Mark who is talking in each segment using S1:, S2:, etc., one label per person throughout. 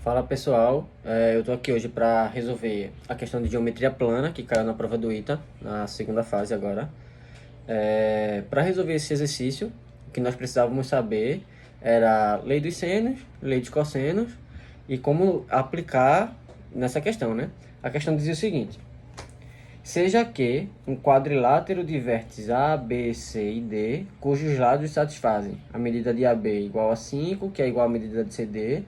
S1: Fala pessoal, eu tô aqui hoje para resolver a questão de geometria plana que caiu na prova do ITA, na segunda fase agora. Para resolver esse exercício, o que nós precisávamos saber era lei dos senos, lei dos cossenos e como aplicar nessa questão, né? A questão dizia o seguinte: seja Q um quadrilátero de vértices A, B, C e D, cujos lados satisfazem a medida de AB igual a 5, que é igual à medida de CD,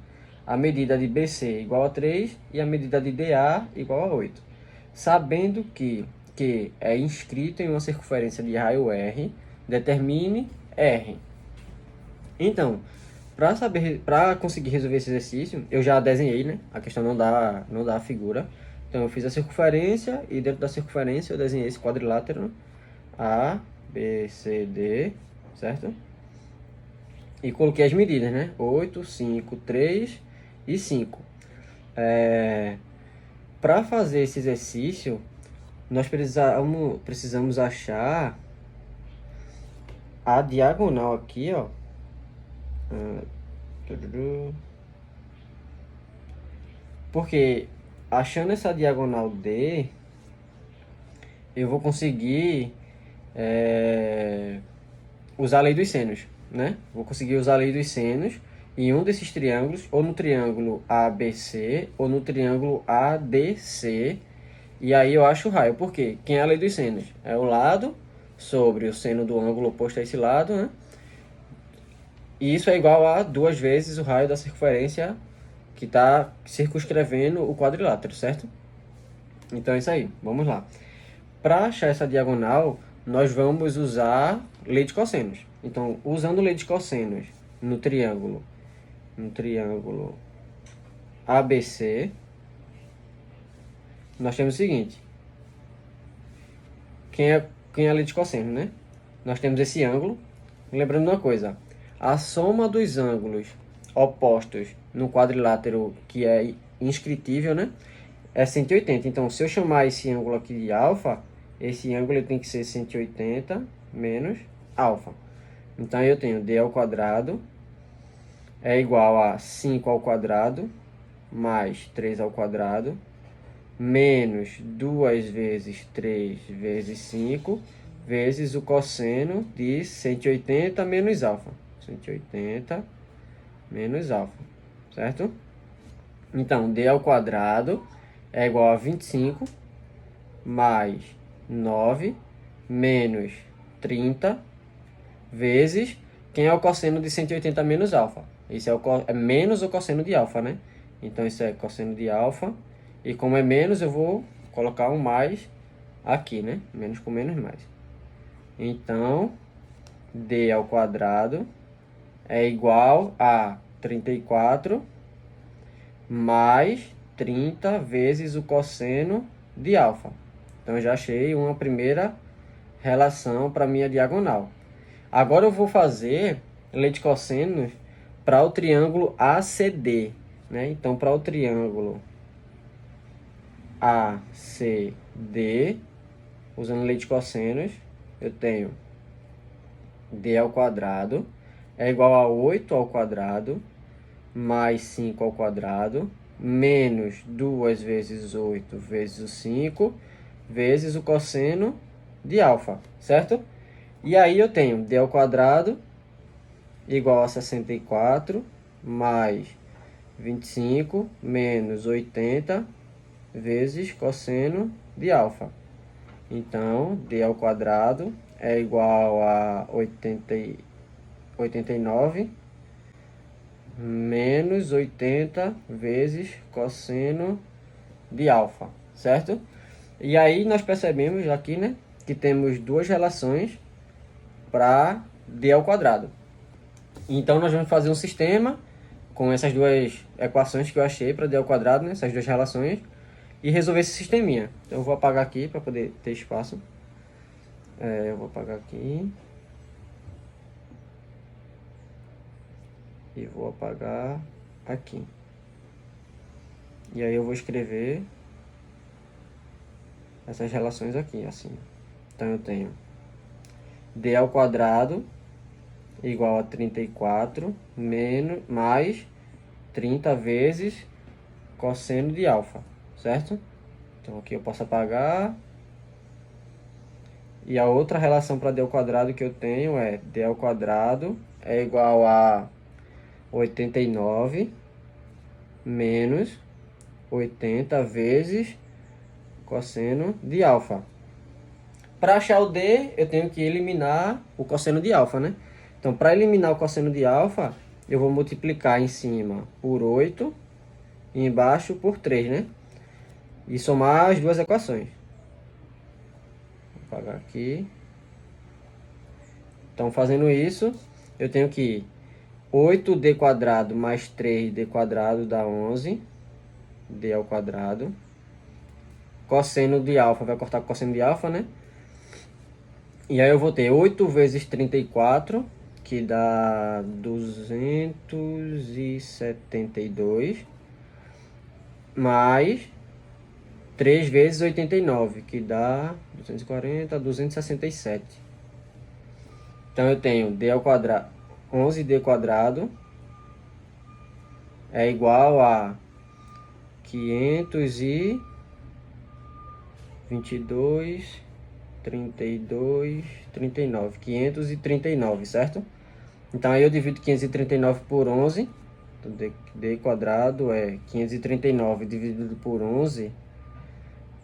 S1: a medida de BC igual a 3 e a medida de DA igual a 8. Sabendo que Q é inscrito em uma circunferência de raio R, determine R. Então, para conseguir resolver esse exercício, eu já desenhei, né? A questão não dá a figura. Então, eu fiz a circunferência e dentro da circunferência eu desenhei esse quadrilátero A, B, C, D, certo? E coloquei as medidas, né? 8, 5, 3 e 5. Para fazer esse exercício, nós precisamos achar a diagonal aqui, ó. Porque achando essa diagonal D, eu vou conseguir usar a lei dos senos, né? Vou conseguir usar a lei dos senos em um desses triângulos, ou no triângulo ABC, ou no triângulo ADC, e aí eu acho o raio. Por quê? Quem é a lei dos senos? É o lado sobre o seno do ângulo oposto a esse lado, né? E isso é igual a 2 vezes o raio da circunferência que está circunscrevendo o quadrilátero, certo? Então é isso aí, vamos lá. Para achar essa diagonal, nós vamos usar lei de cossenos. Então, usando lei de cossenos no triângulo ABC, nós temos o seguinte: quem é a lei de cosseno, né? Nós temos esse ângulo. Lembrando uma coisa, a soma dos ângulos opostos no quadrilátero que é inscritível, né? É 180. Então, se eu chamar esse ângulo aqui de alfa, esse ângulo tem que ser 180 menos alfa. Então, eu tenho d ao quadrado é igual a 5 ao quadrado mais 3 ao quadrado menos 2 vezes 3 vezes 5 vezes o cosseno de 180 menos alfa. 180 menos alfa, certo? Então, d ao quadrado é igual a 25 mais 9 menos 30 vezes quem é o cosseno de 180 menos alfa. Isso é menos o cosseno de alfa, né? Então, isso é cosseno de alfa. E como é menos, eu vou colocar um mais aqui, né? Menos com menos, mais. Então, d ao quadrado é igual a 34 mais 30 vezes o cosseno de alfa. Então, eu já achei uma primeira relação para minha diagonal. Agora eu vou fazer lei de cossenos para o triângulo ACD, né? Então, para o triângulo ACD, usando lei de cossenos, eu tenho d ao quadrado é igual a 8 ao quadrado mais 5 ao quadrado menos 2 vezes 8 vezes o 5 vezes o cosseno de alfa, certo? E aí eu tenho d ao quadrado igual a 64 mais 25 menos 80 vezes cosseno de alfa. Então, d ao quadrado é igual a 89 menos 80 vezes cosseno de alfa, certo? E aí nós percebemos aqui, né, que temos duas relações para d ao quadrado. Então, nós vamos fazer um sistema com essas duas equações que eu achei para d ao quadrado, né, essas duas relações, e resolver esse sisteminha. Então, eu vou apagar aqui para poder ter espaço. Eu vou apagar aqui. E vou apagar aqui. E aí eu vou escrever essas relações aqui, assim. Então, eu tenho d ao quadrado igual a 34 menos, mais 30 vezes cosseno de alfa, certo? Então aqui eu posso apagar. E a outra relação para d ao quadrado que eu tenho é d ao quadrado é igual a 89 menos 80 vezes cosseno de alfa. Para achar o d, eu tenho que eliminar o cosseno de alfa, né? Então, para eliminar o cosseno de alfa, eu vou multiplicar em cima por 8 e embaixo por 3, né? E somar as duas equações. Vou apagar aqui. Então, fazendo isso, eu tenho que 8d quadrado mais 3d quadrado dá 11. D ao quadrado. Cosseno de alfa, vai cortar com cosseno de alfa, né? E aí eu vou ter 8 vezes 34, que dá 272, mais 3 vezes 89, que dá 240, 267. Então eu tenho d ao quadrado, 11d quadrado é igual a 522, 32, 39, 539, certo? Então aí eu divido 539 por 11, então d quadrado é 539 dividido por 11,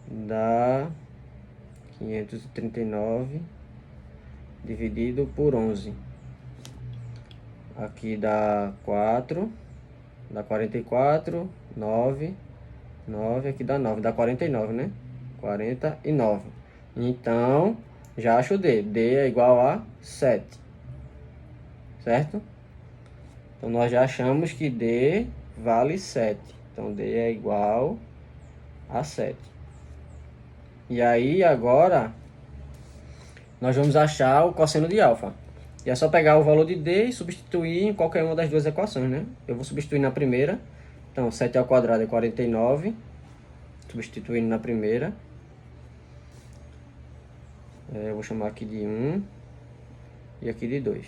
S1: dá 539 dividido por 11. Aqui dá 4, dá 44, 9, 9, aqui dá 9, dá 49, né? 49. Então, já acho D. D é igual a 7. Certo? Então, nós já achamos que D vale 7. Então, D é igual a 7. E aí, agora, nós vamos achar o cosseno de alfa. E é só pegar o valor de D e substituir em qualquer uma das duas equações, né? Eu vou substituir na primeira. Então, 7 ao quadrado é 49. Substituindo na primeira. Eu vou chamar aqui de 1 e aqui de 2.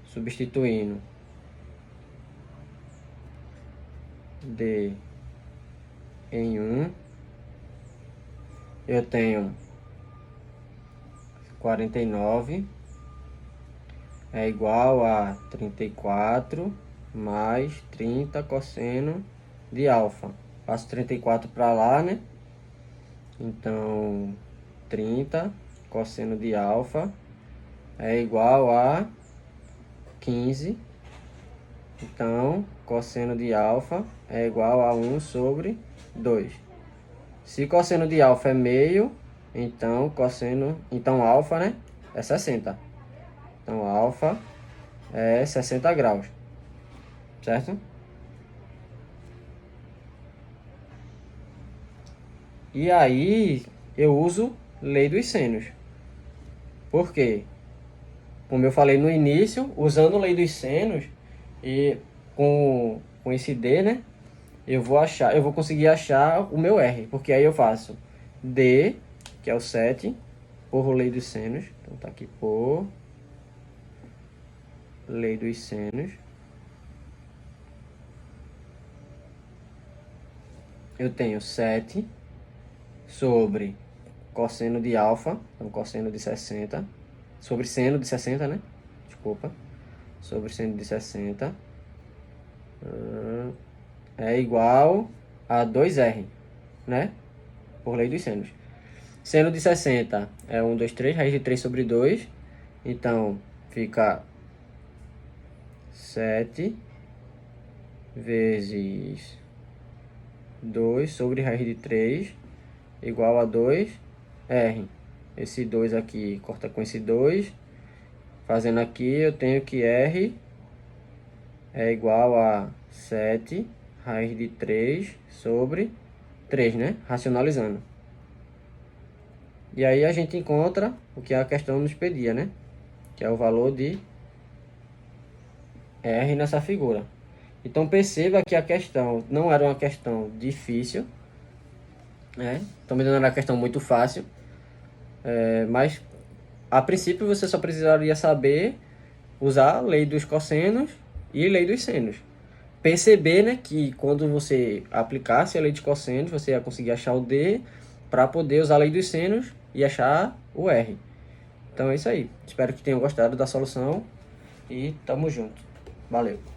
S1: Substituindo D em 1, eu tenho 49 é igual a 34 mais 30 cosseno de alfa. Passo 34 para lá, né? Então, 30 cosseno de alfa é igual a 15. Então, cosseno de alfa é igual a 1 sobre 2. Se cosseno de alfa é meio, então alfa, né, é 60. Então, alfa é 60 graus. Certo? E aí, eu uso lei dos senos. Por quê? Como eu falei no início, usando lei dos senos e com esse D, né? Eu vou conseguir achar o meu R, porque aí eu faço D, que é o 7, por lei dos senos. Então tá aqui por lei dos senos. Eu tenho 7 sobre cosseno de alfa, então cosseno de 60, sobre seno de 60, né? Desculpa. Sobre seno de 60 é igual a 2R, né? Por lei dos senos. Seno de 60 é 1, 2, 3, raiz de 3 sobre 2. Então, fica 7 vezes 2 sobre raiz de 3 igual a 2R. Esse 2 aqui corta com esse 2. Fazendo aqui, eu tenho que R é igual a 7 raiz de 3 sobre 3, né? Racionalizando. E aí a gente encontra o que a questão nos pedia, né? Que é o valor de R nessa figura. Então perceba que a questão não era uma questão difícil, né? Também não era uma questão muito fácil, mas a princípio você só precisaria saber usar a lei dos cossenos e lei dos senos. perceber, né, que quando você aplicasse a lei de cosseno, você ia conseguir achar o D para poder usar a lei dos senos e achar o R. Então é isso aí. Espero que tenham gostado da solução e tamo junto. Valeu!